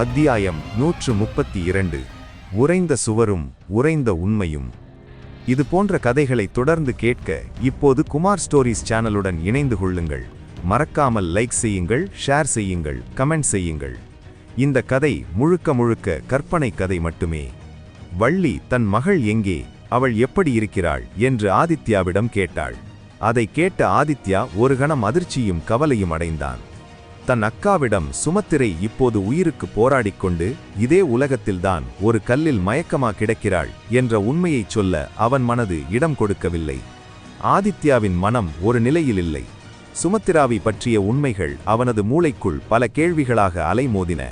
அத்தியாயம் 132. உறைந்த சுவரும் உறைந்த உண்மையும். இது போன்ற கதைகளை தொடர்ந்து கேட்க இப்போது குமார் ஸ்டோரிஸ் சேனலுடன் இணைந்து கொள்ளுங்கள். மறக்காமல் லைக் செய்யுங்கள், ஷேர் செய்யுங்கள், கமெண்ட் செய்யுங்கள். இந்த கதை முழுக்க கற்பனை கதை மட்டுமே. வள்ளி தன் மகள் எங்கே, அவள் எப்படி இருக்கிறாள் என்று ஆதித்யாவிடம் கேட்டாள். அதை கேட்ட ஆதித்யா ஒரு கணம் அதிர்ச்சியும் கவலையும் அடைந்தான். தன் அக்காவிடம் சுமத்திரை இப்போது உயிருக்கு போராடிக்கொண்டு இதே உலகத்தில்தான் ஒரு கல்லில் மயக்கமா கிடக்கிறாள் என்ற உண்மையைச் சொல்ல அவன் மனது இடம் கொடுக்கவில்லை. ஆதித்யாவின் மனம் ஒரு நிலையில் இல்லை. சுமத்திராவை பற்றிய உண்மைகள் அவனது மூளைக்குள் பல கேள்விகளாக அலைமோதின.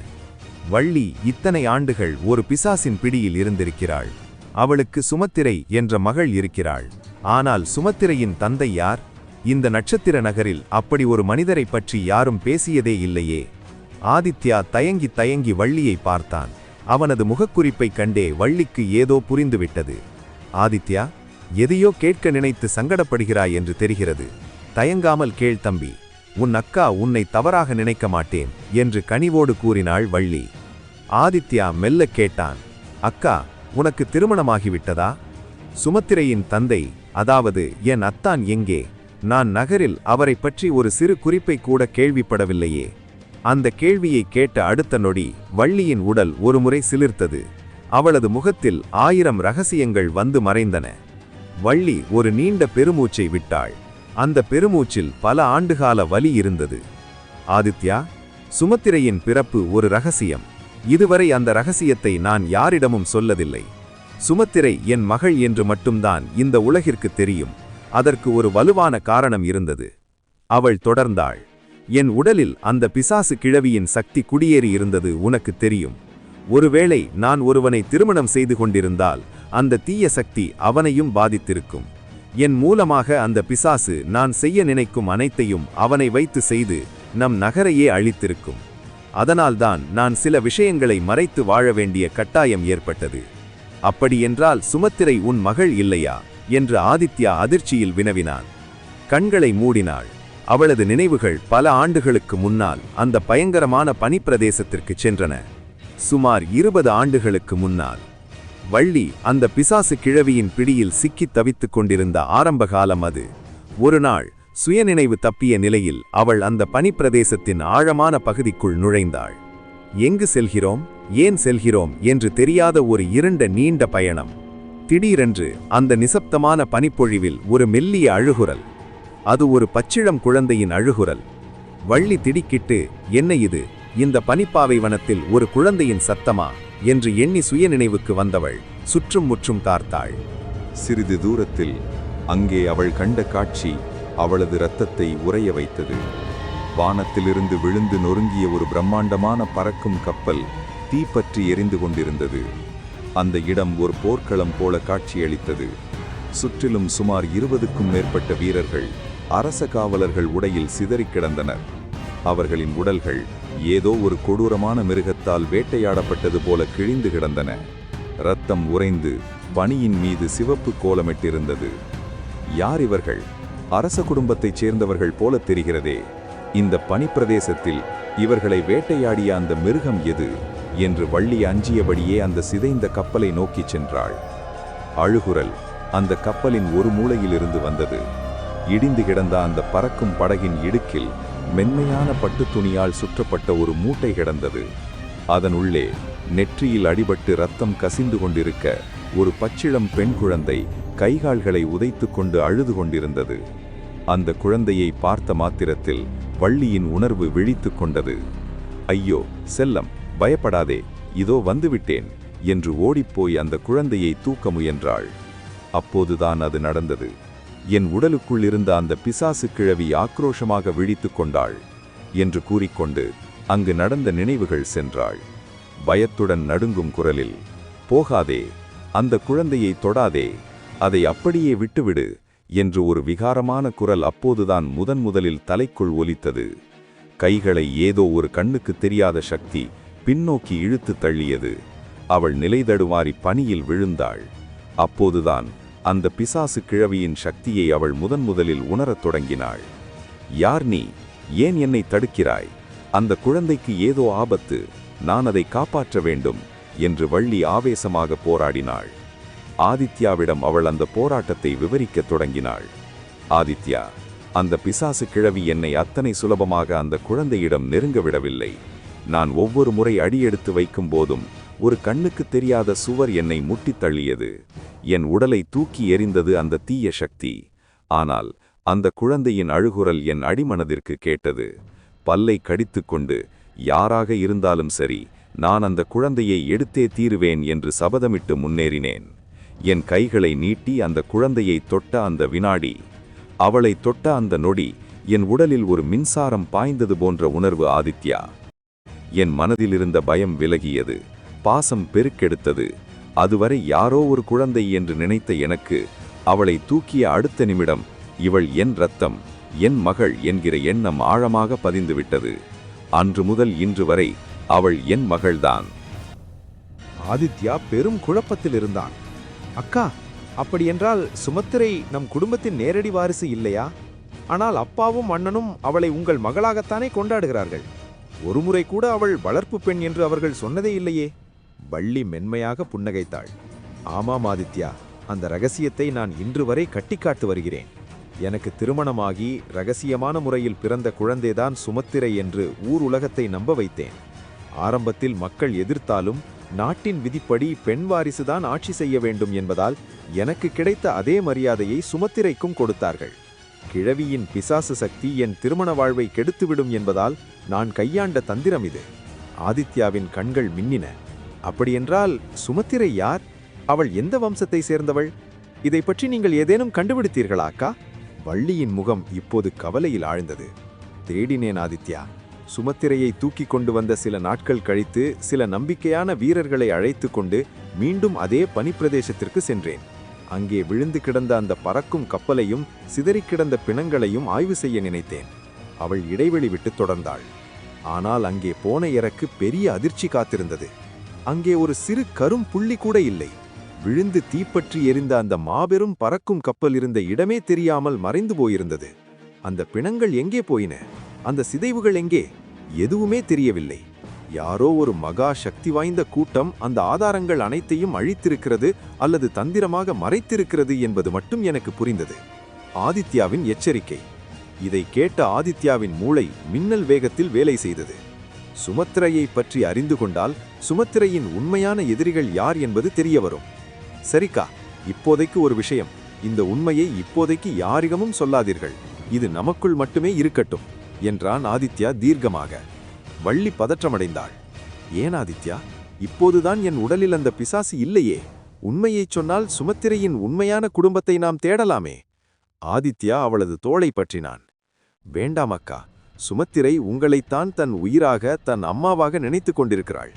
வள்ளி இத்தனை ஆண்டுகள் ஒரு பிசாசின் பிடியில் இருந்திருக்கிறாள். அவளுக்கு சுமத்திரை என்ற மகள் இருக்கிறாள். ஆனால் சுமத்திரையின் தந்தை யார்? இந்த நட்சத்திர நகரில் அப்படி ஒரு மனிதரை பற்றி யாரும் பேசியதே இல்லையே. ஆதித்யா தயங்கி வள்ளியை பார்த்தான். அவனது முகக்குறிப்பை கண்டே வள்ளிக்கு ஏதோ புரிந்துவிட்டது. ஆதித்யா, எதையோ கேட்க நினைத்து சங்கடப்படுகிறாய் என்று தெரிகிறது. தயங்காமல் கேள் தம்பி. உன் அக்கா உன்னை தவறாக நினைக்க மாட்டேன் என்று கனிவோடு கூறினாள் வள்ளி. ஆதித்யா மெல்ல கேட்டான். அக்கா, உனக்கு திருமணமாகிவிட்டதா? சுமத்திரையின் தந்தை, அதாவது என் அத்தான் எங்கே? நான் நகரில் அவரை பற்றி ஒரு சிறு குறிப்பை கூட கேள்விப்படவில்லையே. அந்த கேள்வியை கேட்ட அடுத்த நொடி வள்ளியின் உடல் ஒருமுறை சிலிர்த்தது. அவளது முகத்தில் 1000 ரகசியங்கள் வந்து மறைந்தன. வள்ளி ஒரு நீண்ட பெருமூச்சை விட்டாள். அந்த பெருமூச்சில் பல ஆண்டுகால வலி இருந்தது. ஆதித்யா, சுமத்திரையின் பிறப்பு ஒரு ரகசியம். இதுவரை அந்த ரகசியத்தை நான் யாரிடமும் சொல்லதில்லை. சுமத்திரை என் மகள் என்று மட்டும்தான் இந்த உலகிற்கு தெரியும். அதற்கு ஒரு வலுவான காரணம் இருந்தது. அவள் தொடர்ந்தாள். என் உடலில் அந்த பிசாசு கிழவியின் சக்தி குடியேறி இருந்தது உனக்கு தெரியும். ஒருவேளை நான் ஒருவனை திருமணம் செய்து கொண்டிருந்தால் அந்த தீய சக்தி அவனையும் பாதித்திருக்கும். என் மூலமாக அந்த பிசாசு நான் செய்ய நினைக்கும் அனைத்தையும் அவனை வைத்து செய்து நம் நகரையே அழித்திருக்கும். அதனால்தான் நான் சில விஷயங்களை மறைத்து வாழ வேண்டிய கட்டாயம் ஏற்பட்டது. அப்படியென்றால் சுமத்திரை உன் மகள் இல்லையா என்று ஆதித்யா அதிர்ச்சியில் வினவினான். கண்களை மூடினாள். அவளது நினைவுகள் பல ஆண்டுகளுக்கு முன்னால் அந்த பயங்கரமான பனிப்பிரதேசத்திற்கு சென்றன. சுமார் 20 ஆண்டுகளுக்கு முன்னால். வள்ளி அந்த பிசாசு கிழவியின் பிடியில் சிக்கித் தவித்துக் கொண்டிருந்த ஆரம்ப காலம் அது. ஒரு நாள் சுயநினைவு தப்பிய நிலையில் அவள் அந்த பனிப்பிரதேசத்தின் ஆழமான பகுதிக்குள் நுழைந்தாள். எங்கு செல்கிறோம், ஏன் செல்கிறோம் என்று தெரியாத ஒரு இருண்ட நீண்ட பயணம். திடீரென்று அந்த நிசப்தமான பனிப்பொழிவில் ஒரு மெல்லிய அழுகுரல். அது ஒரு பச்சிளம் குழந்தையின் அழுகுரல். வள்ளி திடுக்கிட்டு, என்ன இது, இந்த பனிப்பாவை வனத்தில் ஒரு குழந்தையின் சத்தமா என்று எண்ணி சுயநினைவுக்கு வந்தவள் சுற்றும் முற்றும் பார்த்தாள். சிறிது தூரத்தில் அங்கே அவள் கண்ட காட்சி அவளது இரத்தத்தை உறைய வைத்தது. வானத்திலிருந்து விழுந்து நொறுங்கிய ஒரு பிரம்மாண்டமான பறக்கும் கப்பல் தீப்பற்றி எரிந்து கொண்டிருந்தது. அந்த இடம் ஒரு போர்க்களம் போல காட்சியளித்தது. சுற்றிலும் சுமார் 20க்கும் மேற்பட்ட வீரர்கள் அரச காவலர்கள் உடையில் சிதறிக் கிடந்தனர். அவர்களின் உடல்கள் ஏதோ ஒரு கொடூரமான மிருகத்தால் வேட்டையாடப்பட்டது போல கிழிந்து கிடந்தன. இரத்தம் உறைந்து பனியின் மீது சிவப்பு கோலமிட்டிருந்தது. யார் இவர்கள்? அரச குடும்பத்தைச் சேர்ந்தவர்கள் போல தெரிகிறதே. இந்த பனிப்பிரதேசத்தில் இவர்களை வேட்டையாடிய அந்த மிருகம் எது என்று வள்ளி அஞ்சியபடியே அந்த சிதைந்த கப்பலை நோக்கிச் சென்றாள். அழுகுரல் அந்த கப்பலின் ஒரு மூலையிலிருந்து வந்தது. இடிந்து கிடந்த அந்த பறக்கும் படகின் இடுக்கில் மென்மையான பட்டு துணியால் சுற்றப்பட்ட ஒரு மூட்டை கிடந்தது. அதன் உள்ளே நெற்றியில் அடிபட்டு இரத்தம் கசிந்து கொண்டிருக்க ஒரு பச்சிளம் பெண் குழந்தை கைகால்களை உதைத்து கொண்டு அழுது கொண்டிருந்தது. அந்த குழந்தையை பார்த்த மாத்திரத்தில் வள்ளியின் உணர்வு விழித்து கொண்டது. ஐயோ செல்லம், பயப்படாதே, இதோ வந்துவிட்டேன் என்று ஓடிப்போய் அந்த குழந்தையை தூக்க முயன்றாள். அப்போதுதான் அது நடந்தது. என் உடலுக்குள் இருந்த அந்த பிசாசு கிழவி ஆக்ரோஷமாக விழித்து கொண்டாள் என்று கூறிக்கொண்டு அங்கு நடந்த நினைவுகள் சென்றாள். பயத்துடன் நடுங்கும் குரலில், போகாதே, அந்த குழந்தையை தொடாதே, அதை அப்படியே விட்டுவிடு என்று ஒரு விகாரமான குரல் அப்போதுதான் முதலில் தலைக்குள் ஒலித்தது. கைகளை ஏதோ ஒரு கண்ணுக்கு தெரியாத சக்தி பின்னோக்கி இழுத்து தள்ளியது. அவள் நிலைதடுமாறி பனியில் விழுந்தாள். அப்போதுதான் அந்த பிசாசு கிழவியின் சக்தியை அவள் முதலில் உணரத் தொடங்கினாள். யார் நீ? ஏன் என்னை தடுக்கிறாய்? அந்த குழந்தைக்கு ஏதோ ஆபத்து. நான் அதை காப்பாற்ற வேண்டும் என்று வள்ளி ஆவேசமாக போராடினாள். ஆதித்யாவிடம் அவள் அந்த போராட்டத்தை விவரிக்கத் தொடங்கினாள். ஆதித்யா, அந்த பிசாசு கிழவி என்னை அத்தனை சுலபமாக அந்த குழந்தையிடம் நெருங்க விடவில்லை. நான் ஒவ்வொரு முறை அடியெடுத்து வைக்கும் போதும் ஒரு கண்ணுக்கு தெரியாத சுவர் என்னை முட்டித் தள்ளியது. என் உடலை தூக்கி எறிந்தது அந்த தீய சக்தி. ஆனால் அந்த குழந்தையின் அழுகுரல் என் அடிமனதிற்கு கேட்டது. பல்லை கடித்துக்கொண்டு, யாராக இருந்தாலும் சரி, நான் அந்த குழந்தையை எடுத்தே தீருவேன் என்று சபதமிட்டு முன்னேறினேன். என் கைகளை நீட்டி அந்த குழந்தையை தொட்ட அந்த வினாடி, அவளை தொட்ட அந்த நொடி, என் உடலில் ஒரு மின்சாரம் பாய்ந்தது போன்ற உணர்வு. ஆதித்யா, என் மனதிலிருந்த பயம் விலகியது, பாசம் பெருக்கெடுத்தது. அதுவரை யாரோ ஒரு குழந்தை என்று நினைத்த எனக்கு, அவளை தூக்கிய அடுத்த நிமிடம், இவள் என் இரத்தம், என் மகள் என்கிற எண்ணம் ஆழமாக பதிந்துவிட்டது. அன்று முதல் இன்று வரை அவள் என் மகள்தான். ஆதித்யா பெரும் குழப்பத்தில் இருந்தான். அக்கா, அப்படியென்றால் சுமத்திரை நம் குடும்பத்தின் நேரடி வாரிசு இல்லையா? ஆனால் அப்பாவும் அண்ணனும் அவளை உங்கள் மகளாகத்தானே கொண்டாடுகிறார்கள். ஒருமுறை கூட அவள் வளர்ப்பு பெண் என்று அவர்கள் சொன்னதே இல்லையே. வள்ளி மென்மையாக புன்னகைத்தாள். ஆமாம் ஆதித்யா, அந்த ரகசியத்தை நான் இன்று வரை கட்டிக்காட்டு வருகிறேன். எனக்கு திருமணமாகி ரகசியமான முறையில் பிறந்த குழந்தைதான் சுமத்திரை என்று ஊர் உலகத்தை நம்ப வைத்தேன். ஆரம்பத்தில் மக்கள் எதிர்த்தாலும் நாட்டின் விதிப்படி பெண் வாரிசுதான் ஆட்சி செய்ய வேண்டும் என்பதால் எனக்கு கிடைத்த அதே மரியாதையை சுமத்திரைக்கும் கொடுத்தார்கள். கிழவியின் பிசாசு சக்தி என் திருமண வாழ்வை கெடுத்துவிடும் என்பதால் நான் கையாண்ட தந்திரம் இது. ஆதித்யாவின் கண்கள் மின்னின. அப்படியென்றால் சுமத்திரை யார்? அவள் எந்த வம்சத்தை சேர்ந்தவள்? இதை பற்றி நீங்கள் ஏதேனும் கண்டுபிடித்தீர்களா அக்கா? வள்ளியின் முகம் இப்போது கவலையில் ஆழ்ந்தது. தேடினேன் ஆதித்யா. சுமத்திரையை தூக்கி கொண்டு வந்த சில நாட்கள் கழித்து சில நம்பிக்கையான வீரர்களை அழைத்து கொண்டு மீண்டும் அதே பனிப்பிரதேசத்திற்கு சென்றேன். அங்கே விழுந்து கிடந்த அந்த பறக்கும் கப்பலையும் சிதறிக் கிடந்த பிணங்களையும் ஆய்வு செய்ய நினைத்தேன். அவள் இடைவெளி விட்டு தொடர்ந்தாள். ஆனால் அங்கே போன எனக்கு பெரிய அதிர்ச்சி காத்திருந்தது. அங்கே ஒரு சிறு கரும் புள்ளி கூட இல்லை. விழுந்து தீப்பற்றி எரிந்த அந்த மாபெரும் பறக்கும் கப்பல் இருந்த இடமே தெரியாமல் மறைந்து போயிருந்தது. அந்த பிணங்கள் எங்கே போயின? அந்த சிதைவுகள் எங்கே? எதுவுமே தெரியவில்லை. யாரோ ஒரு மகா சக்தி வாய்ந்த கூட்டம் அந்த ஆதாரங்கள் அனைத்தையும் அழித்திருக்கிறது அல்லது தந்திரமாக மறைத்திருக்கிறது என்பது மட்டும் எனக்கு புரிந்தது. ஆதித்யாவின் எச்சரிக்கை. இதை கேட்ட ஆதித்யாவின் மூளை மின்னல் வேகத்தில் வேலை செய்தது. சுமத்திரையை பற்றி அறிந்து கொண்டால் சுமத்திரையின் உண்மையான எதிரிகள் யார் என்பது தெரிய வரும். சரிக்கா, இப்போதைக்கு ஒரு விஷயம். இந்த உண்மையை இப்போதைக்கு யாரிடமும் சொல்லாதீர்கள். இது நமக்குள் மட்டுமே இருக்கட்டும் என்றான் ஆதித்யா தீர்க்கமாக. வள்ளி பதற்றமடைந்தாள். ஏன் ஆதித்யா? இப்போதுதான் என் உடலில் அந்த பிசாசு இல்லையே. உண்மையைச் சொன்னால் சுமத்திரையின் உண்மையான குடும்பத்தை நாம் தேடலாமே. ஆதித்யா அவளது தோளை பற்றினான். வேண்டாம் அக்கா, சுமத்திரை உங்களைத்தான் தன் உயிராக, தன் அம்மாவாக நினைத்து கொண்டிருக்கிறாள்.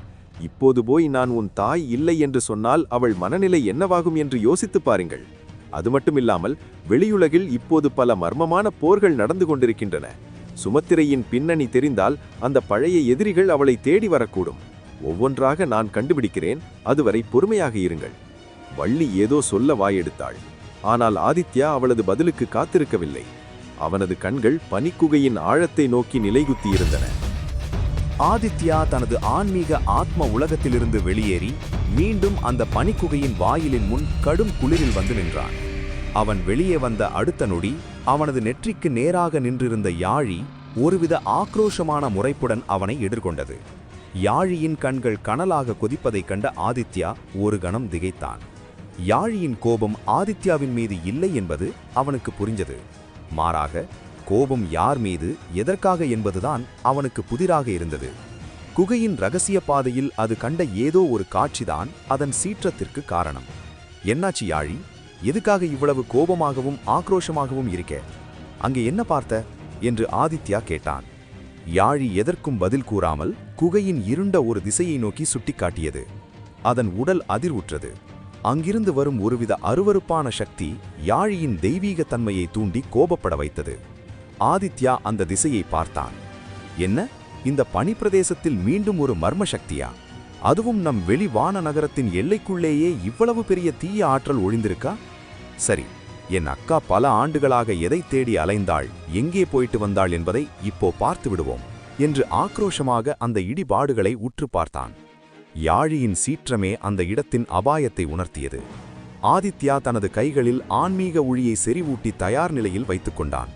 இப்போது போய் நான் உன் தாய் இல்லை என்று சொன்னால் அவள் மனநிலை என்னவாகும் என்று யோசித்துப் பாருங்கள். அது மட்டுமில்லாமல் வெளியுலகில் இப்போது பல மர்மமான போர்கள் நடந்து கொண்டிருக்கின்றன. சுமத்திரையின் பின்னணி தெரிந்தால் அந்த பழைய எதிரிகள் அவளை தேடி வரக்கூடும். ஒவ்வொன்றாக நான் கண்டுபிடிக்கிறேன். அதுவரை பொறுமையாக இருங்கள். வள்ளி ஏதோ சொல்ல வாயெடுத்தாள். ஆனால் ஆதித்யா அவளது பதிலுக்கு காத்திருக்கவில்லை. அவனது கண்கள் பனிக்குகையின் ஆழத்தை நோக்கி நிலைகுத்தியிருந்தன. ஆதித்யா தனது ஆன்மீக ஆத்ம உலகத்திலிருந்து வெளியேறி மீண்டும் அந்த பனிக்குகையின் வாயிலின் முன் கடும் குளிரில் வந்து நின்றான். அவன் வெளியே வந்த அடுத்த நொடி அவனது நெற்றிக்கு நேராக நின்றிருந்த யாழி ஒருவித ஆக்ரோஷமான முறைப்புடன் அவனை எதிர்கொண்டது. யாழியின் கண்கள் கனலாக கொதிப்பதைக் கண்ட ஆதித்யா ஒரு கணம் திகைத்தான். யாழியின் கோபம் ஆதித்யாவின் மீது இல்லை என்பது அவனுக்கு புரிஞ்சது. மாறாக கோபம் யார் மீது, எதற்காக என்பதுதான் அவனுக்கு புதிராக இருந்தது. குகையின் இரகசிய பாதையில் அது கண்ட ஏதோ ஒரு காட்சிதான் அதன் சீற்றத்திற்கு காரணம். என்னாச்சு யாழி? எதுக்காக இவ்வளவு கோபமாகவும் ஆக்ரோஷமாகவும் இருக்க? அங்கே என்ன பார்த்த என்று ஆதித்யா கேட்டான். யாழி எதற்கும் பதில் கூறாமல் குகையின் இருண்ட ஒரு திசையை நோக்கி சுட்டிக்காட்டியது. அதன் உடல் அதிர்வுற்றது. அங்கிருந்து வரும் ஒருவித அருவருப்பான சக்தி யாழியின் தெய்வீக தன்மையை தூண்டி கோபப்பட வைத்தது. ஆதித்யா அந்த திசையை பார்த்தான். என்ன, இந்த பனிப்பிரதேசத்தில் மீண்டும் ஒரு மர்ம சக்தியா? அதுவும் நம் வெளி வான நகரத்தின் எல்லைக்குள்ளேயே இவ்வளவு பெரிய தீய ஆற்றல் ஒழிந்திருக்கா? சரி, என் அக்கா பல ஆண்டுகளாக எதை தேடி அலைந்தாள், எங்கே போயிட்டு வந்தாள் என்பதை இப்போ பார்த்து விடுவோம் என்று ஆக்ரோஷமாக அந்த இடிபாடுகளை உற்று பார்த்தான். யாழியின் சீற்றமே அந்த இடத்தின் அபாயத்தை உணர்த்தியது. ஆதித்யா தனது கைகளில் ஆன்மீக ஒளியை செறிவூட்டி தயார் நிலையில் வைத்துக் கொண்டான்.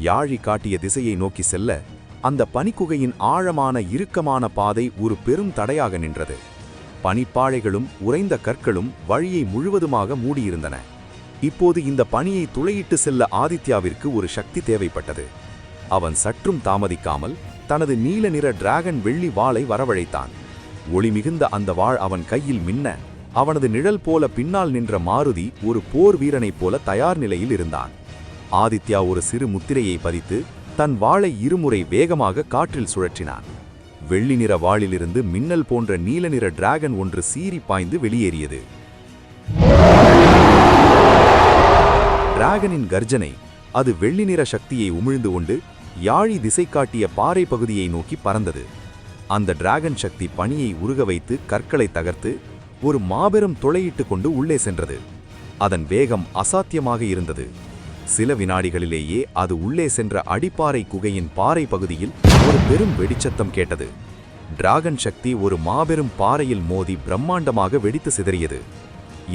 யாழி காட்டிய திசையை நோக்கி செல்ல அந்த பனிக்குகையின் ஆழமான இறுக்கமான பாதை ஒரு பெரும் தடையாக நின்றது. பனிப்பாழைகளும் உறைந்த கற்களும் வழியை முழுவதுமாக மூடியிருந்தன. இப்போது இந்த பனியை துளையிட்டு செல்ல ஆதித்யாவிற்கு ஒரு சக்தி தேவைப்பட்டது. அவன் சற்றும் தாமதிக்காமல் தனது நீல நிற டிராகன் வெள்ளி வாளை வரவழைத்தான். ஒளி மிகுந்த அந்த வாள் அவன் கையில் மின்ன அவனது நிழல் போல பின்னால் நின்ற மாருதி ஒரு போர் வீரனைப் போல தயார் நிலையில் இருந்தான். ஆதித்யா ஒரு சிறு முத்திரையை பதித்து தன் வாளை இருமுறை வேகமாக காற்றில் சுழற்றினான். வெள்ளி நிற வாளிலிருந்து மின்னல் போன்ற நீல நிற டிராகன் ஒன்று சீறி பாய்ந்து வெளியேறியது. டிராகனின் கர்ஜனை, அது வெள்ளி நிற சக்தியை உமிழ்ந்து கொண்டு யாழி திசை காட்டிய பாறை பகுதியை நோக்கி பறந்தது. அந்த டிராகன் சக்தி பனியை உருக வைத்து கற்களை தகர்த்து ஒரு மாபெரும் துளையிட்டு கொண்டு உள்ளே சென்றது. அதன் வேகம் அசாத்தியமாக இருந்தது. சில வினாடிகளிலேயே அது உள்ளே சென்ற அடிப்பாறை குகையின் பாறை பகுதியில் ஒரு பெரும் வெடிச்சத்தம் கேட்டது. டிராகன் சக்தி ஒரு மாபெரும் பாறையில் மோதி பிரம்மாண்டமாக வெடித்து சிதறியது.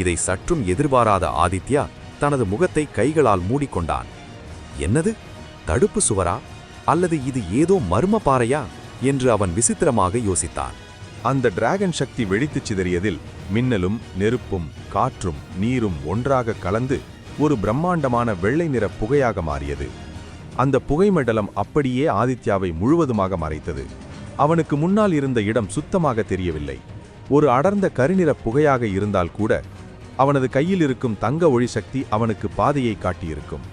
இதை சற்றும் எதிர்பாராத ஆதித்யா தனது முகத்தை கைகளால் மூடிக்கொண்டான். என்னது, தடுப்பு சுவரா அல்லது இது ஏதோ மர்ம பாறையா என்று அவன் விசித்திரமாக யோசித்தான். அந்த டிராகன் சக்தி வெடித்துச் சிதறியதில் மின்னலும் நெருப்பும் காற்றும் நீரும் ஒன்றாக கலந்து ஒரு பிரம்மாண்டமான வெள்ளை நிற புகையாக மாறியது. அந்த புகை மண்டலம் அப்படியே ஆதித்யாவை முழுவதுமாக மறைத்தது. அவனுக்கு முன்னால் இருந்த இடம் சுத்தமாக தெரியவில்லை. ஒரு அடர்ந்த கருநிற புகையாக இருந்தால் கூட அவனது கையில் இருக்கும் தங்க ஒளி சக்தி அவனுக்கு பாதையை காட்டியிருக்கும்.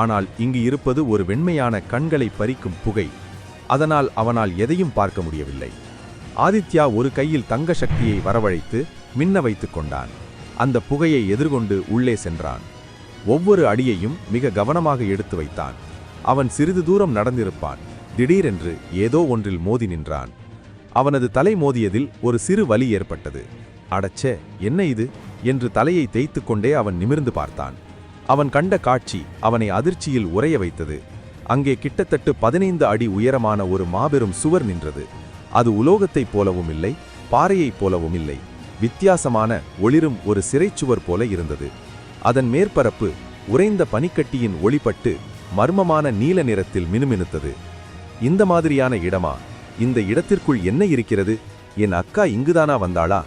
ஆனால் இங்கு இருப்பது ஒரு வெண்மையான கண்களை பறிக்கும் புகை. அதனால் அவனால் எதையும் பார்க்க முடியவில்லை. ஆதித்யா ஒரு கையில் தங்க சக்தியை வரவழைத்து மின்ன வைத்துக் கொண்டான். அந்த புகையை எதிர்கொண்டு உள்ளே சென்றான். ஒவ்வொரு அடியையும் மிக கவனமாக எடுத்து வைத்தான். அவன் சிறிது தூரம் நடந்திருப்பான். திடீரென்று ஏதோ ஒன்றில் மோதி நின்றான். அவனது தலை மோதியதில் ஒரு சிறு வலி ஏற்பட்டது. அடச்சே, என்ன இது என்று தலையை தேய்த்து கொண்டே அவன் நிமிர்ந்து பார்த்தான். அவன் கண்ட காட்சி அவனை அதிர்ச்சியில் உறைய வைத்தது. அங்கே கிட்டத்தட்ட 15 அடி உயரமான ஒரு மாபெரும் சுவர் நின்றது. அது உலோகத்தைப் போலவும் இல்லை, பாறையைப் போலவும் இல்லை. வித்தியாசமான ஒளிரும் ஒரு சிறைச்சுவர் போல இருந்தது. அதன் மேற்பரப்பு உறைந்த பனிக்கட்டியின் ஒளிப்பட்டு மர்மமான நீல நிறத்தில் மினுமினுத்தது. இந்த மாதிரியான இடமா? இந்த இடத்திற்குள் என்ன இருக்கிறது? என் அக்கா இங்குதானா வந்தாளா?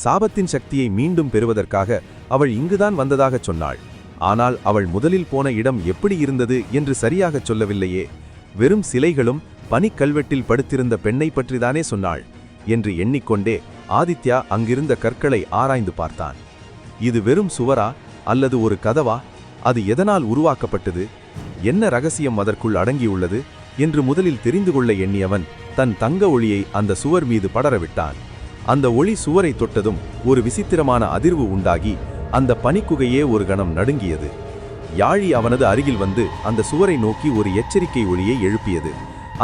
சாபத்தின் சக்தியை மீண்டும் பெறுவதற்காக அவள் இங்குதான் வந்ததாகச் சொன்னாள். ஆனால் அவள் முதலில் போன இடம் எப்படி இருந்தது என்று சரியாகச் சொல்லவில்லையே. வெறும் சிலைகளும் பனிக்கல்வெட்டில் படுத்திருந்த பெண்ணை பற்றிதானே சொன்னாள் என்று எண்ணிக்கொண்டே ஆதித்யா அங்கிருந்த கற்களை ஆராய்ந்து பார்த்தான். இது வெறும் சுவரா அல்லது ஒரு கதவா? அது எதனால் உருவாக்கப்பட்டது? என்ன ரகசியம் அதற்குள் அடங்கியுள்ளது என்று முதலில் தெரிந்து கொள்ள எண்ணியவன் தன் தங்க ஒளியை அந்த சுவர் மீது படரவிட்டான். அந்த ஒளி சுவரை தொட்டதும் ஒரு விசித்திரமான அதிர்வு உண்டாகி அந்த பனிக்குகையே ஒரு கணம் நடுங்கியது. யாழி அவனது அருகில் வந்து அந்த சுவரை நோக்கி ஒரு எச்சரிக்கை ஒளியை எழுப்பியது.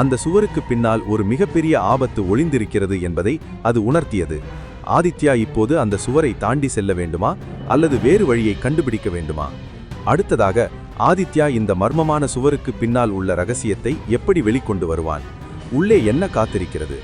அந்த சுவருக்கு பின்னால் ஒரு மிகப்பெரிய ஆபத்து ஒளிந்திருக்கிறது என்பதை அது உணர்த்தியது. ஆதித்யா இப்போது அந்த சுவரை தாண்டி செல்ல வேண்டுமா அல்லது வேறு வழியை கண்டுபிடிக்க வேண்டுமா? அடுத்ததாக ஆதித்யா இந்த மர்மமான சுவருக்கு பின்னால் உள்ள ரகசியத்தை எப்படி வெளிக்கொண்டு வருவான்? உள்ளே என்ன காத்திருக்கிறது?